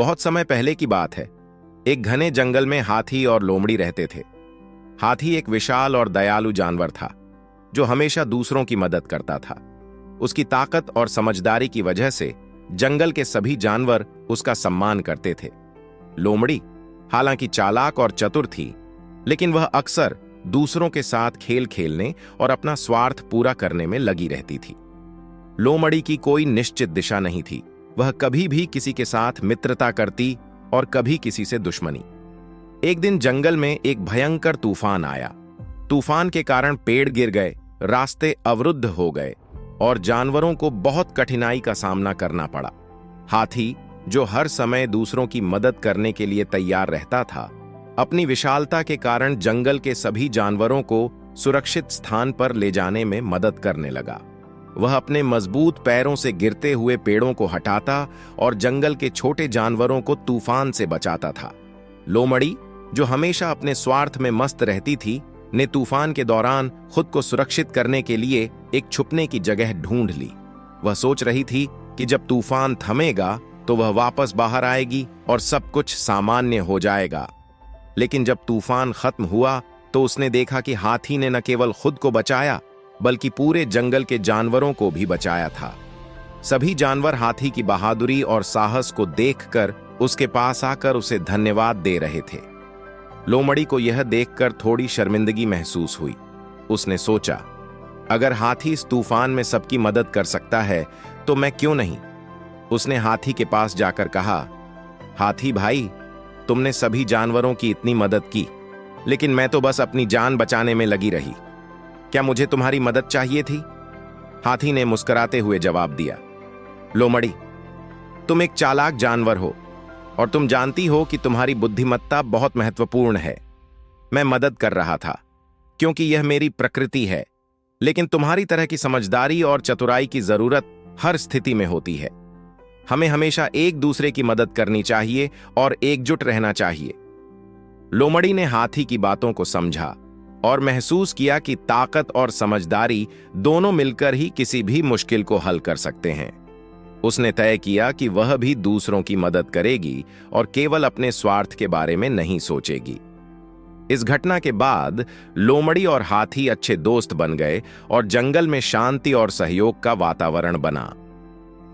बहुत समय पहले की बात है। एक घने जंगल में हाथी और लोमड़ी रहते थे। हाथी एक विशाल और दयालु जानवर था जो हमेशा दूसरों की मदद करता था। उसकी ताकत और समझदारी की वजह से जंगल के सभी जानवर उसका सम्मान करते थे। लोमड़ी हालांकि चालाक और चतुर थी, लेकिन वह अक्सर दूसरों के साथ खेल खेलने और अपना स्वार्थ पूरा करने में लगी रहती थी। लोमड़ी की कोई निश्चित दिशा नहीं थी। वह कभी भी किसी के साथ मित्रता करती और कभी किसी से दुश्मनी। एक दिन जंगल में एक भयंकर तूफान आया। तूफान के कारण पेड़ गिर गए, रास्ते अवरुद्ध हो गए और जानवरों को बहुत कठिनाई का सामना करना पड़ा। हाथी, जो हर समय दूसरों की मदद करने के लिए तैयार रहता था, अपनी विशालता के कारण जंगल के सभी जानवरों को सुरक्षित स्थान पर ले जाने में मदद करने लगा। वह अपने मजबूत पैरों से गिरते हुए पेड़ों को हटाता और जंगल के छोटे जानवरों को तूफान से बचाता था। लोमड़ी, जो हमेशा अपने स्वार्थ में मस्त रहती थी, ने तूफान के दौरान खुद को सुरक्षित करने के लिए एक छुपने की जगह ढूंढ ली। वह सोच रही थी कि जब तूफान थमेगा तो वह वापस बाहर आएगी और सब कुछ सामान्य हो जाएगा। लेकिन जब तूफान खत्म हुआ तो उसने देखा कि हाथी ने न केवल खुद को बचाया बल्कि पूरे जंगल के जानवरों को भी बचाया था। सभी जानवर हाथी की बहादुरी और साहस को देखकर उसके पास आकर उसे धन्यवाद दे रहे थे। लोमड़ी को यह देखकर थोड़ी शर्मिंदगी महसूस हुई। उसने सोचा, अगर हाथी इस तूफान में सबकी मदद कर सकता है तो मैं क्यों नहीं। उसने हाथी के पास जाकर कहा, हाथी भाई, तुमने सभी जानवरों की इतनी मदद की, लेकिन मैं तो बस अपनी जान बचाने में लगी रही। क्या मुझे तुम्हारी मदद चाहिए थी? हाथी ने मुस्कुराते हुए जवाब दिया, लोमड़ी, तुम एक चालाक जानवर हो और तुम जानती हो कि तुम्हारी बुद्धिमत्ता बहुत महत्वपूर्ण है। मैं मदद कर रहा था क्योंकि यह मेरी प्रकृति है, लेकिन तुम्हारी तरह की समझदारी और चतुराई की जरूरत हर स्थिति में होती है। हमें हमेशा एक दूसरे की मदद करनी चाहिए और एकजुट रहना चाहिए। लोमड़ी ने हाथी की बातों को समझा और महसूस किया कि ताकत और समझदारी दोनों मिलकर ही किसी भी मुश्किल को हल कर सकते हैं। उसने तय किया कि वह भी दूसरों की मदद करेगी और केवल अपने स्वार्थ के बारे में नहीं सोचेगी। इस घटना के बाद लोमड़ी और हाथी अच्छे दोस्त बन गए और जंगल में शांति और सहयोग का वातावरण बना।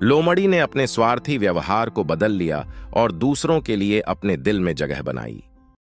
लोमड़ी ने अपने स्वार्थी व्यवहार को बदल लिया और दूसरों के लिए अपने दिल में जगह बनाई।